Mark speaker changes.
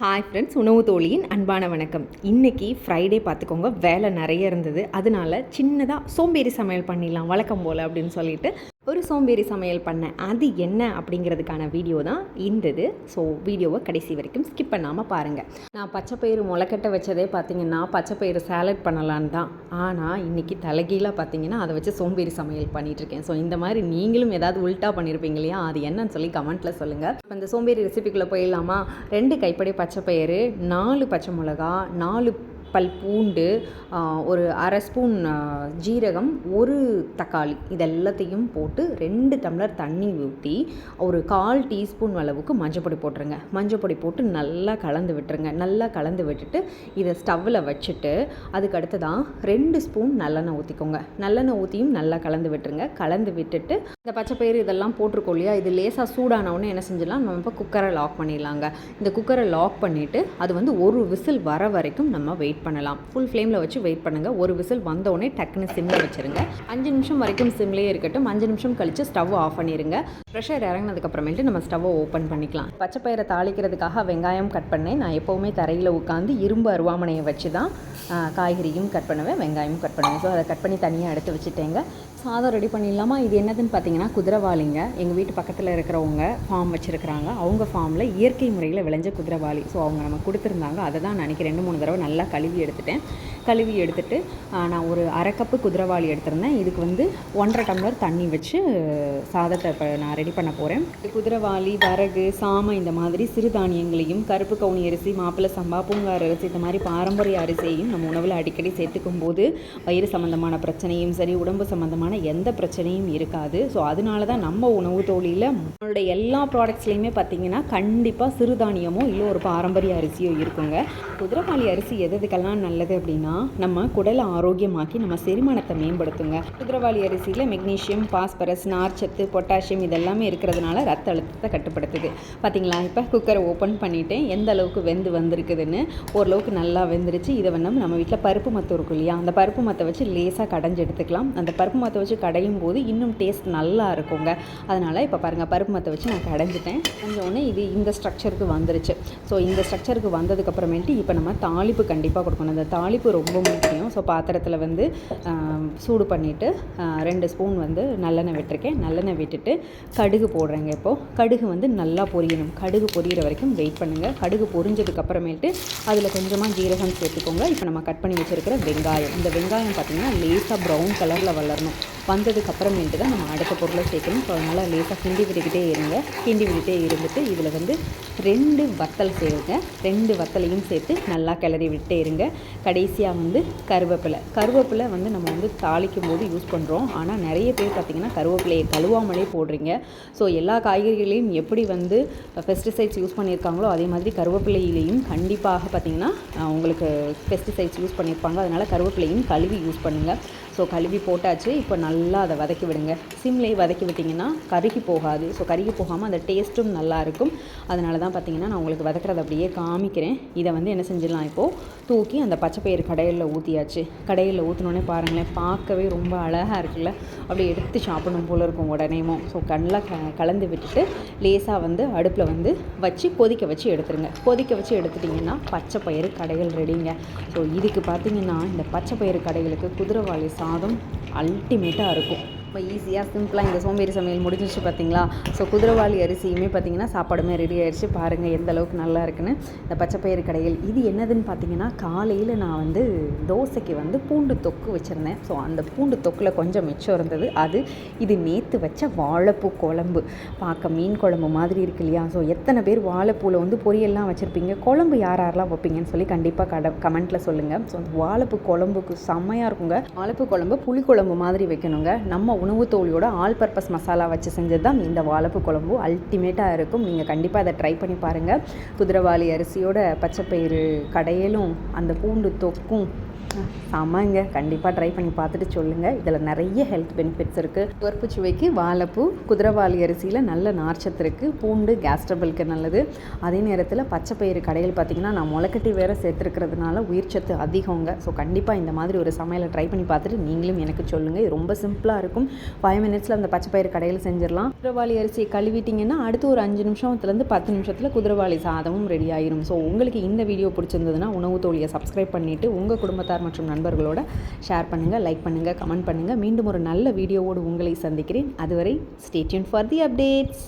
Speaker 1: Hi friends, உணவு தோழியின் அன்பான வணக்கம். இன்றைக்கி ஃப்ரைடே பார்த்துக்கோங்க, வேலை நிறைய இருந்தது. அதனால சின்னதாக சோம்பேறி சமையல் பண்ணிடலாம் வழக்கம் போல் அப்படின்னு சொல்லிட்டு ஒரு சோம்பேறி சமையல் பண்ணேன். அது என்ன அப்படிங்கிறதுக்கான வீடியோ தான் இருந்தது. ஸோ வீடியோவை கடைசி வரைக்கும் ஸ்கிப் பண்ணாமல் பாருங்கள். நான் பச்சைப்பயிறு முளைக்கட்ட வச்சதே பார்த்திங்கன்னா பச்சைப்பயிறு சாலட் பண்ணலான்னு தான். ஆனால் இன்றைக்கி தலைகீழாக பார்த்திங்கன்னா அதை வச்சு சோம்பேறி சமையல் பண்ணிகிட்ருக்கேன். ஸோ இந்த மாதிரி நீங்களும் ஏதாவது உல்ட்டா பண்ணியிருப்பீங்க இல்லையா, அது என்னன்னு சொல்லி கமெண்ட்டில் சொல்லுங்கள். இப்போ இந்த சோம்பேறி ரெசிபிக்குள்ளே போயிடலாமா? 2 கைப்படி பச்சைப்பயிறு, 4 பச்சை மிளகா, 4 பல் பூண்டு, ஒரு அரை ஸ்பூன் ஜீரகம், ஒரு தக்காளி, இதெல்லாத்தையும் போட்டு 2 டம்ளர் தண்ணி ஊற்றி ஒரு 1/4 டீஸ்பூன் அளவுக்கு மஞ்சப்பொடி போட்டுருங்க. மஞ்சப்பொடி போட்டு நல்லா கலந்து விட்டுருங்க. நல்லா கலந்து விட்டுட்டு இதை ஸ்டவ்வில் வச்சுட்டு அதுக்கு அடுத்து தான் 2 ஸ்பூன் நல்லெண்ணெய் ஊற்றிக்கோங்க. நல்லெண்ணெய் ஊற்றியும் நல்லா கலந்து விட்டுருங்க. கலந்து விட்டுட்டு இந்த பச்சைப்பயிறு இதெல்லாம் போட்டிருக்கோம் இல்லையா, இது லேசாக சூடானவுடனே என்ன செஞ்சிடலாம், நம்ம இப்போ குக்கரை லாக் பண்ணிடலாங்க. இந்த குக்கரை லாக் பண்ணிவிட்டு அது வந்து ஒரு விசில் வர வரைக்கும் நம்ம வெயிட் பண்ணலாம். ஃபுல் ஃப்ளேமில் வச்சு வெயிட் பண்ணுங்கள். ஒரு விசில் வந்தோடனே டக்குன்னு சிம்மில் வச்சுருங்க. 5 நிமிஷம் வரைக்கும் சிம்லேயே இருக்கட்டும். 5 நிமிஷம் கழித்து ஸ்டவ் ஆஃப் பண்ணிடுங்க. ப்ரெஷர் இறங்கினதுக்கப்புறமேட்டு நம்ம ஸ்டவ்வை ஓப்பன் பண்ணிக்கலாம். பச்சைப்பயிரை தாளிக்கிறதுக்காக வெங்காயம் கட் பண்ணேன். நான் எப்போவுமே தரையில் உட்காந்து இரும்பு அருவாமனையை வச்சு தான் காய்கறியும் கட் பண்ணுவேன், வெங்காயமும் கட் பண்ணுவேன். ஸோ அதை கட் பண்ணி தனியாக எடுத்து வச்சுட்டேங்க. சாதம் ரெடி பண்ணிடலாமா? இது என்னதுன்னு பார்த்தீங்கன்னா குதிரைவாளிங்க. எங்கள் வீட்டு பக்கத்தில் இருக்கிறவங்க ஃபார்ம் வச்சுருக்கிறாங்க. அவங்க ஃபார்மில் இயற்கை முறையில் விளைஞ்ச குதிரைவாளி. ஸோ அவங்க நம்ம கொடுத்துருந்தாங்க. அதை தான் நான் 2-3 தடவை நல்லா கழுவி எடுத்துட்டேன். கழுவி எடுத்துட்டு நான் ஒரு அரை கப்பு குதிரைவாளி எடுத்திருந்தேன். இதுக்கு வந்து 1.5 டம்ளர் தண்ணி வச்சு சாதத்தை இப்போ நான் ரெடி பண்ண போகிறேன். குதிரைவாளி, வரகு, சாமை, இந்த மாதிரி சிறுதானியங்களையும் கருப்பு கவுனி அரிசி, மாப்பிள்ளை சம்பா, பூங்கார் அரிசி, இந்த மாதிரி பாரம்பரிய அரிசியையும் நம்ம உணவில் அடிக்கடி சேர்த்துக்கும் போது வயிறு சம்மந்தமான பிரச்சனையும் சரி, உடம்பு சம்மந்தமான எந்த பிரச்சனையும் இருக்காது. ஸோ அதனால தான் நம்ம உணவு தோழியில் நம்மளுடைய எல்லா ப்ராடக்ட்ஸ்லையுமே பார்த்திங்கன்னா கண்டிப்பாக சிறுதானியமோ இல்லை ஒரு பாரம்பரிய அரிசியோ இருக்குங்க. குதிரைவாளி அரிசி எதுக்கெல்லாம் நல்லது அப்படின்னா, நம்ம குடலை ஆரோக்கியமாக்கி நம்ம செரிமானத்தை மேம்படுத்துங்க. குதிரைவாளி அரிசியில் மெக்னீஷியம், பாஸ்பரஸ், நார்ச்சத்து, பொட்டாசியம் இதெல்லாமே இருக்கிறதுனால ரத்த அழுத்தத்தை கட்டுப்படுத்துது. பார்த்திங்களா? இப்போ குக்கரை ஓப்பன் பண்ணிவிட்டேன். எந்த அளவுக்கு வெந்து வந்திருக்குதுன்னு. ஓரளவுக்கு நல்லா வெந்துருச்சு. இதை வந்து நம்ம வீட்டில் பருப்பு மத்து இருக்கும் இல்லையா, அந்த பருப்பு மத்தை வச்சு லேசாக கடைஞ்சி எடுத்துக்கலாம். அந்த பருப்பு மத்தை வச்சு கடையும் போது இன்னும் டேஸ்ட் நல்லா இருக்குங்க. அதனால் இப்போ பாருங்கள், பருப்பு மத்தை வச்சு நான் கடைஞ்சிட்டேன். கொஞ்சோடனே இது இந்த ஸ்ட்ரக்சருக்கு வந்துருச்சு. ஸோ இந்த ஸ்ட்ரக்சருக்கு வந்ததுக்கப்புறமேட்டு இப்போ நம்ம தாளிப்பு கண்டிப்பாக கொடுக்கணும். அந்த தாளிப்பு ரொம்ப முக்கியம். ஸோ பாத்திரத்தில் வந்து சூடு பண்ணிவிட்டு 2 ஸ்பூன் வந்து நல்லெண்ணெய் விட்டுருக்கேன். நல்லெண்ணெய் விட்டுட்டு கடுகு போடுறேங்க. இப்போது கடுகு வந்து நல்லா பொரியணும். கடுகு பொரியிற வரைக்கும் வெயிட் பண்ணுங்கள். கடுகு பொரிஞ்சதுக்கப்புறமேட்டு அதில் கொஞ்சமாக ஜீரகம் சேர்த்துக்கோங்க. இப்போ நம்ம கட் பண்ணி வச்சுருக்கிற வெங்காயம், இந்த வெங்காயம் பார்த்திங்கன்னா லேசாக ப்ரௌன் கலரில் வளரணும். வந்ததுக்கப்புறமேட்டு தான் நம்ம அடுத்த பொருளை சேர்க்கணும். ஸோ அதனால் லேசாக கிண்டி விட்டுக்கிட்டே இருங்க. கிண்டி விட்டுட்டே இருந்துட்டு இதில் வந்து 2 வத்தல் சேருங்க. 2 வத்தலையும் சேர்த்து நல்லா கிளறி விட்டே இருங்க. கடைசியாக வந்து கருவேப்பிலை வந்து நம்ம வந்து தாளிக்கும் போது யூஸ் பண்ணுறோம். ஆனால் நிறைய பேர் பார்த்திங்கன்னா கருவேப்பிலையை கழுவாமலே போடுறீங்க. ஸோ எல்லா காய்கறிகளையும் எப்படி வந்து பெஸ்டிசைட்ஸ் யூஸ் பண்ணியிருக்காங்களோ அதே மாதிரி கருவேப்பிலையிலையும் கண்டிப்பாக பார்த்திங்கன்னா உங்களுக்கு பெஸ்டிசைட்ஸ் யூஸ் பண்ணியிருப்பாங்க. அதனால் கருவேப்பிலையும் கழுவி யூஸ் பண்ணுங்கள். ஸோ கழுவி போட்டாச்சு. இப்போ நல்லா அதை வதக்கி விடுங்க. சிம்லேயே வதக்கி விட்டிங்கன்னா கருகி போகாது. ஸோ கருகி போகாமல் அந்த டேஸ்ட்டும் நல்லாயிருக்கும். அதனால தான் பார்த்திங்கன்னா நான் உங்களுக்கு வதக்கிறத அப்படியே காமிக்கிறேன். இதை வந்து என்ன செஞ்சிடலாம், இப்போது தூக்கி அந்த பச்சைப்பயிறு கடையில் ஊற்றியாச்சு. கடையில் ஊற்றினோடனே பாருங்களேன், பார்க்கவே ரொம்ப அழகாக இருக்குல்ல. அப்படியே எடுத்து சாப்பிடணும் போல் இருக்கும் உடனேயும். ஸோ நல்லா கலந்து விட்டுட்டு லேசாக வந்து அடுப்பில் வந்து வச்சு கொதிக்க வச்சு எடுத்துருங்க. கொதிக்க வச்சு எடுத்துட்டிங்கன்னா பச்சைப்பயிறு கடைகள் ரெடிங்க. ஸோ இதுக்கு பார்த்திங்கன்னா இந்த பச்சைப்பயிறு கடைகளுக்கு குதிரைவாளி சாதம் அல்டிமேட்டாக இருக்கும். ரொம்ப ஈஸியாக சிம்பிளாக இந்த சோம்பேறி சமையல் முடிஞ்சிச்சு பார்த்திங்களா. ஸோ குதிரைவாளி அரிசியுமே பார்த்திங்கன்னா சாப்பாடுமே ரெடி ஆயிடுச்சு. பாருங்கள் எந்த அளவுக்கு நல்லா இருக்குன்னு. இந்த பச்சைப்பயிறு கடைகள் இது என்னதுன்னு பார்த்திங்கன்னா, காலையில் நான் வந்து தோசைக்கு வந்து பூண்டு தொக்கு வச்சுருந்தேன். ஸோ அந்த பூண்டு தொக்கில் கொஞ்சம் மிச்சம் இருந்தது. இது நேற்று வச்ச வாழைப்பூ குழம்பு. பார்க்க மீன் குழம்பு மாதிரி இருக்கு இல்லையா. ஸோ எத்தனை பேர் வாழைப்பூவில் வந்து பொரியல்லாம் வச்சுருப்பீங்க, குழம்பு யாரெல்லாம் வைப்பீங்கன்னு சொல்லி கண்டிப்பாக கமெண்ட்டில் சொல்லுங்கள். ஸோ அந்த வாழைப்பூ குழம்புக்கு செம்மையாக இருக்குங்க. வாழைப்பூ குழம்பு புளிக்குழம்பு மாதிரி வைக்கணுங்க. நம்ம உணவு தோழியோட ஆல் பர்பஸ் மசாலா வச்சு செஞ்சது தான் இந்த வாழைப்பூ குழம்பு. அல்டிமேட்டாக இருக்கும். நீங்கள் கண்டிப்பாக அதை ட்ரை பண்ணி பாருங்கள். குதிரைவாளி அரிசியோட பச்சைப்பயிறு கடையிலும் அந்த பூண்டு தொக்கும் செமங்க. கண்டிப்பாக ட்ரை பண்ணி பார்த்துட்டு சொல்லுங்கள். இதில் நிறைய ஹெல்த் பெனிஃபிட்ஸ் இருக்குது. துவர்ப்பு சுவைக்கு வாழைப்பூ, குதிரைவாளி அரிசியில் நல்ல நார்ச்சத்து இருக்குது. பூண்டு கேஸ்ட்ரபிளுக்கு நல்லது. அதே நேரத்தில் பச்சைப்பயிறு கடையில் பார்த்திங்கன்னா நான் முளைக்கட்டி வேறு சேர்த்துருக்கிறதுனால உயிர்ச்சத்து அதிகங்க. ஸோ கண்டிப்பாக இந்த மாதிரி ஒரு சமையலை ட்ரை பண்ணி பார்த்துட்டு நீங்களும் எனக்கு சொல்லுங்கள். இது ரொம்ப சிம்பிளாக இருக்கும். 5 மினிட்ஸில் அந்த பச்சைப்பயிறு கடையில் செஞ்சிடலாம். குதிரைவாளி அரிசியை கழுவிட்டிங்கன்னா அடுத்து ஒரு 5 நிமிஷத்துலேருந்து 10 நிமிஷத்தில் குதிரைவாளி சாதமும் ரெடி ஆயிரும். ஸோ உங்களுக்கு இந்த வீடியோ பிடிச்சிருந்ததுன்னா உணவு தோழியை சப்ஸ்கிரைப் பண்ணிவிட்டு உங்கள் குடும்பத்தார் மற்றும் நண்பர்களோட ஷேர் பண்ணுங்கள், லைக் பண்ணுங்கள், கமெண்ட் பண்ணுங்கள். மீண்டும் ஒரு நல்ல வீடியோவோடு உங்களை சந்திக்கிறேன். அதுவரை stay tuned for the updates.